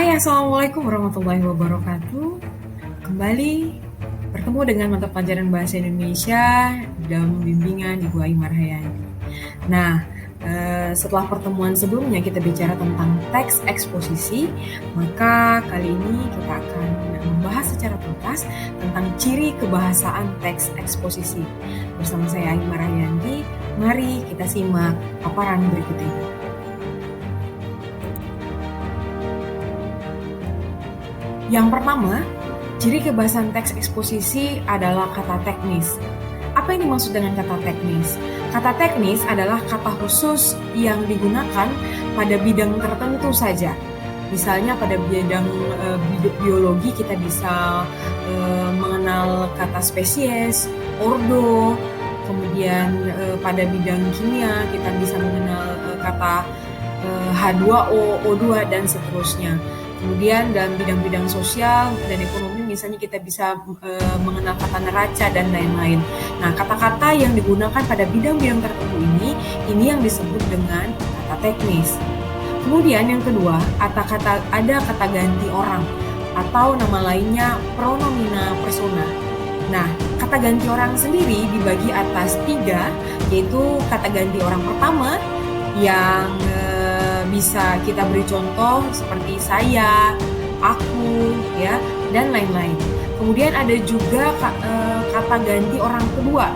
Hai, Assalamualaikum warahmatullahi wabarakatuh. Kembali bertemu dengan mata pelajaran Bahasa Indonesia dalam bimbingan Ibu Ai Marhayani. Nah, setelah pertemuan sebelumnya kita bicara tentang teks eksposisi, maka kali ini kita akan membahas secara tuntas tentang ciri kebahasaan teks eksposisi. Bersama saya Ai Marhayani, mari kita simak paparan berikut ini. Yang pertama, ciri kebahasaan teks eksposisi adalah kata teknis. Apa yang dimaksud dengan kata teknis? Kata teknis adalah kata khusus yang digunakan pada bidang tertentu saja. Misalnya pada bidang biologi kita bisa mengenal kata spesies, ordo, kemudian pada bidang kimia kita bisa mengenal kata H2O, O2, dan seterusnya. Kemudian dalam bidang-bidang sosial dan ekonomi misalnya kita bisa mengenal kata neraca dan lain-lain. Nah, kata-kata yang digunakan pada bidang-bidang tertentu ini yang disebut dengan kata teknis. Kemudian yang kedua, ada kata ganti orang atau nama lainnya pronomina persona. Nah, kata ganti orang sendiri dibagi atas 3, yaitu kata ganti orang pertama yang bisa kita beri contoh seperti saya, aku, ya, dan lain-lain. Kemudian ada juga kata ganti orang kedua,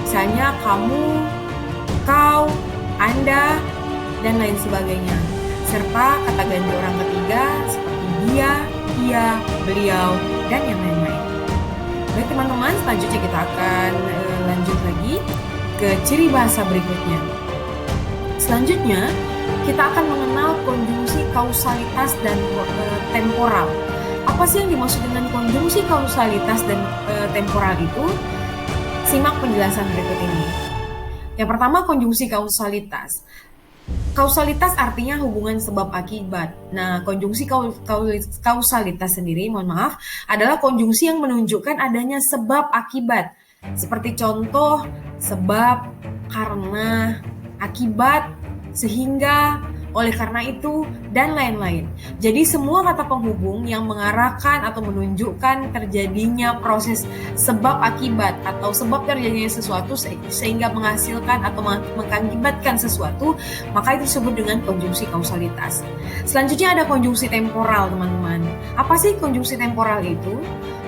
misalnya kamu, kau, anda, dan lain sebagainya. Serta kata ganti orang ketiga seperti dia, ia, beliau, dan yang lain-lain. Baik teman-teman, selanjutnya kita akan lanjut lagi ke ciri bahasa berikutnya. Selanjutnya, kita akan mengenal konjungsi kausalitas dan temporal. Apa sih yang dimaksud dengan konjungsi kausalitas dan temporal itu? Simak penjelasan berikut ini. Yang pertama, konjungsi kausalitas. Kausalitas artinya hubungan sebab akibat. Nah, konjungsi kausalitas sendiri, mohon maaf, adalah konjungsi yang menunjukkan adanya sebab akibat. Seperti contoh, sebab, karena, akibat, sehingga, oleh karena itu, dan lain-lain. Jadi semua kata penghubung yang mengarahkan atau menunjukkan terjadinya proses sebab akibat atau sebab terjadinya sesuatu sehingga menghasilkan atau mengakibatkan sesuatu, maka itu disebut dengan konjungsi kausalitas. Selanjutnya ada konjungsi temporal, teman-teman. Apa sih konjungsi temporal itu?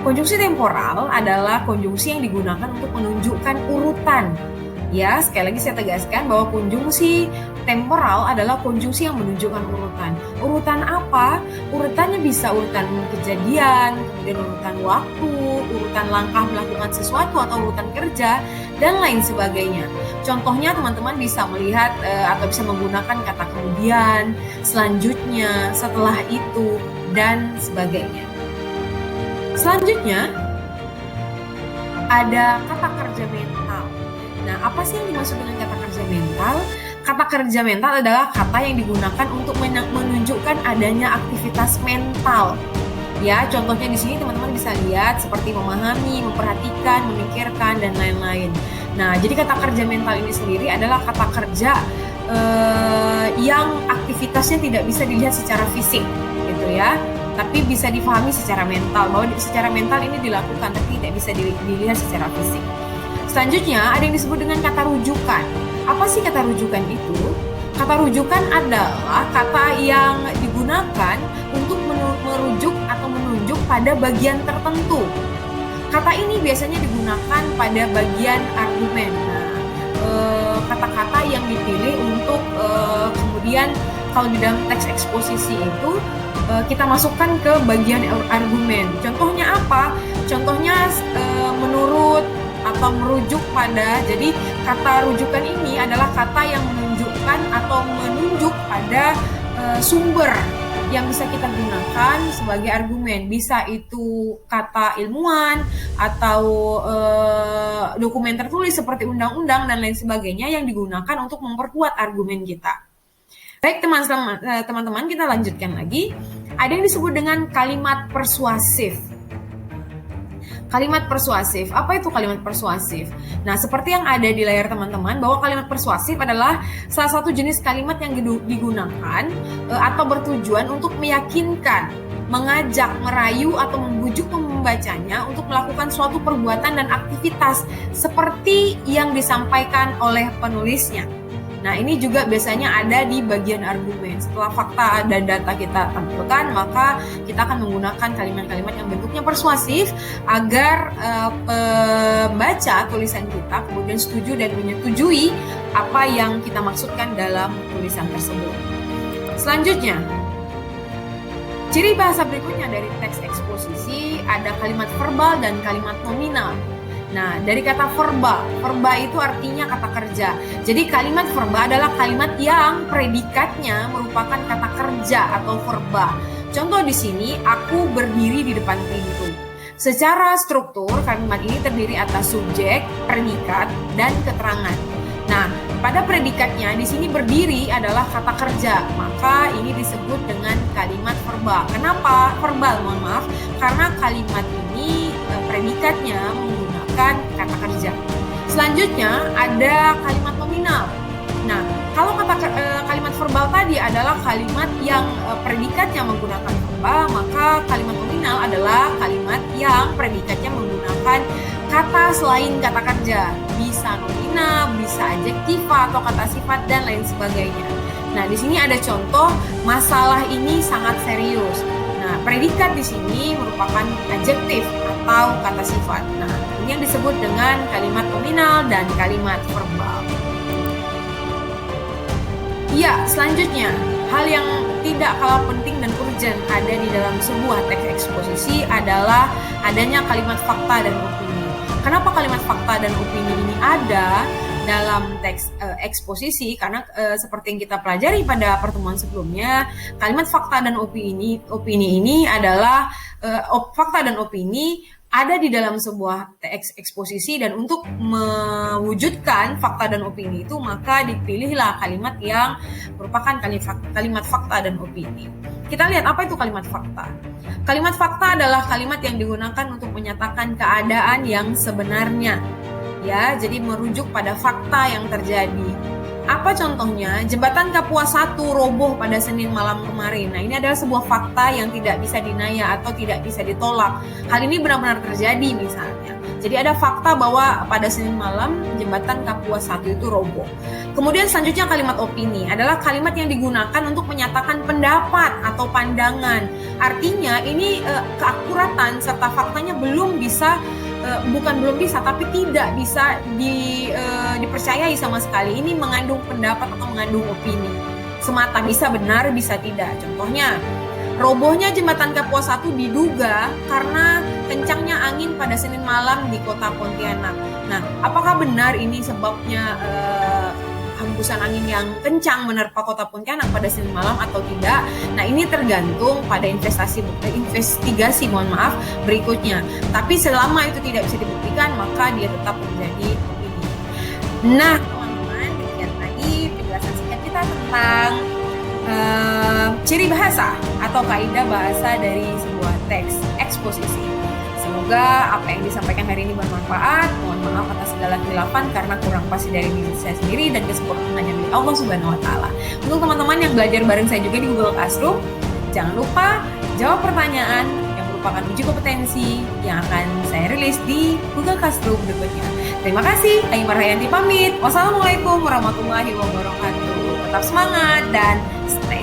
Konjungsi temporal adalah konjungsi yang digunakan untuk menunjukkan urutan. Ya, sekali lagi saya tegaskan bahwa konjungsi temporal adalah konjungsi yang menunjukkan urutan. Urutan apa? Urutannya bisa urutan kejadian, kemudian urutan waktu, urutan langkah melakukan sesuatu atau urutan kerja, dan lain sebagainya. Contohnya teman-teman bisa melihat atau bisa menggunakan kata kemudian, selanjutnya, setelah itu, dan sebagainya. Selanjutnya, ada kata kerja mental. Nah, apa sih yang dimaksud dengan kata kerja mental? Kata kerja mental adalah kata yang digunakan untuk menunjukkan adanya aktivitas mental. Ya, contohnya di sini teman-teman bisa lihat seperti memahami, memperhatikan, memikirkan, dan lain-lain. Nah, jadi kata kerja mental ini sendiri adalah kata kerja yang aktivitasnya tidak bisa dilihat secara fisik, gitu ya. Tapi bisa difahami secara mental, bahwa secara mental ini dilakukan, tapi tidak bisa dilihat secara fisik. Selanjutnya ada yang disebut dengan kata rujukan. Apa sih kata rujukan itu? Kata rujukan adalah kata yang digunakan untuk merujuk atau menunjuk pada bagian tertentu. Kata ini biasanya digunakan pada bagian argumen. Nah, kata-kata yang dipilih untuk kemudian kalau di dalam teks eksposisi itu kita masukkan ke bagian argumen. Contohnya apa? Contohnya menurut atau merujuk pada, jadi kata rujukan ini adalah kata yang menunjukkan atau menunjuk pada sumber yang bisa kita gunakan sebagai argumen. Bisa itu kata ilmuwan atau dokumen tertulis seperti undang-undang dan lain sebagainya yang digunakan untuk memperkuat argumen kita. Baik teman-teman, kita lanjutkan lagi. Ada yang disebut dengan kalimat persuasif. Kalimat persuasif. Apa itu kalimat persuasif? Nah, seperti yang ada di layar teman-teman, bahwa kalimat persuasif adalah salah satu jenis kalimat yang digunakan atau bertujuan untuk meyakinkan, mengajak, merayu, atau membujuk membacanya untuk melakukan suatu perbuatan dan aktivitas seperti yang disampaikan oleh penulisnya. Nah, ini juga biasanya ada di bagian argumen. Setelah fakta dan data kita tampilkan, maka kita akan menggunakan kalimat-kalimat yang bentuknya persuasif agar pembaca tulisan kita kemudian setuju dan menyetujui apa yang kita maksudkan dalam tulisan tersebut. Selanjutnya, ciri bahasa berikutnya dari teks eksposisi ada kalimat verbal dan kalimat nominal. Nah, dari kata verba itu artinya kata kerja. Jadi kalimat verba adalah kalimat yang predikatnya merupakan kata kerja atau verba. Contoh di sini, aku berdiri di depan pintu. Secara struktur, kalimat ini terdiri atas subjek, predikat, dan keterangan. Nah, pada predikatnya di sini berdiri adalah kata kerja, maka ini disebut dengan kalimat verba. Kenapa verbal? Mohon maaf, karena kalimat ini predikatnya menggunakan kata kerja. Selanjutnya ada kalimat nominal. Nah, kalau kalimat verbal tadi adalah kalimat yang predikatnya menggunakan verba, maka kalimat nominal adalah kalimat yang predikatnya menggunakan kata selain kata kerja. Bisa nomina, bisa adjektiva atau kata sifat dan lain sebagainya. Nah, di sini ada contoh masalah ini sangat serius. Nah, predikat di sini merupakan adjektif atau kata sifat. Nah, ini yang disebut dengan kalimat nominal dan kalimat verbal. Ya, selanjutnya, hal yang tidak kalah penting dan urgent ada di dalam sebuah teks eksposisi adalah adanya kalimat fakta dan opini. Kenapa kalimat fakta dan opini ini ada dalam teks eksposisi? Karena seperti yang kita pelajari pada pertemuan sebelumnya, kalimat fakta dan opini ini adalah fakta dan opini ada di dalam sebuah teks eksposisi, dan untuk mewujudkan fakta dan opini itu maka dipilihlah kalimat yang merupakan kalimat fakta dan opini. Kita lihat apa itu kalimat fakta. Kalimat fakta adalah kalimat yang digunakan untuk menyatakan keadaan yang sebenarnya. Ya, jadi merujuk pada fakta yang terjadi. Apa contohnya? Jembatan Kapuas 1 roboh pada Senin malam kemarin. Nah, ini adalah sebuah fakta yang tidak bisa dinaya atau tidak bisa ditolak. Hal ini benar-benar terjadi misalnya. Jadi ada fakta bahwa pada Senin malam jembatan Kapuas 1 itu roboh. Kemudian selanjutnya kalimat opini adalah kalimat yang digunakan untuk menyatakan pendapat atau pandangan. Artinya ini keakuratan serta faktanya belum bisa tapi tidak bisa dipercayai sama sekali. Ini mengandung pendapat atau mengandung opini semata, bisa benar bisa tidak. Contohnya, robohnya jembatan Kapuas 1 diduga karena kencangnya angin pada Senin malam di kota Pontianak. Nah, apakah benar ini sebabnya hembusan angin yang kencang menerpa kota Pontianak pada Senin malam atau tidak? Nah, ini tergantung pada investigasi berikutnya. Tapi selama itu tidak bisa dibuktikan, maka dia tetap menjadi opini. Nah, teman-teman, demikian tadi penjelasan singkat kita tentang ciri bahasa atau kaidah bahasa dari sebuah teks eksposisi. Semoga apa yang disampaikan hari ini bermanfaat. Mohon maaf atas segala khilafan karena kurang pasti dari diri saya sendiri dan kesempurnaan hanya milik Allah Subhanahu wa taala. Untuk teman-teman yang belajar bareng saya juga di Google Classroom, jangan lupa jawab pertanyaan yang merupakan uji kompetensi yang akan saya rilis di Google Classroom berikutnya. Terima kasih. Aimar Hayanti pamit. Wassalamualaikum warahmatullahi wabarakatuh. Tetap semangat dan stay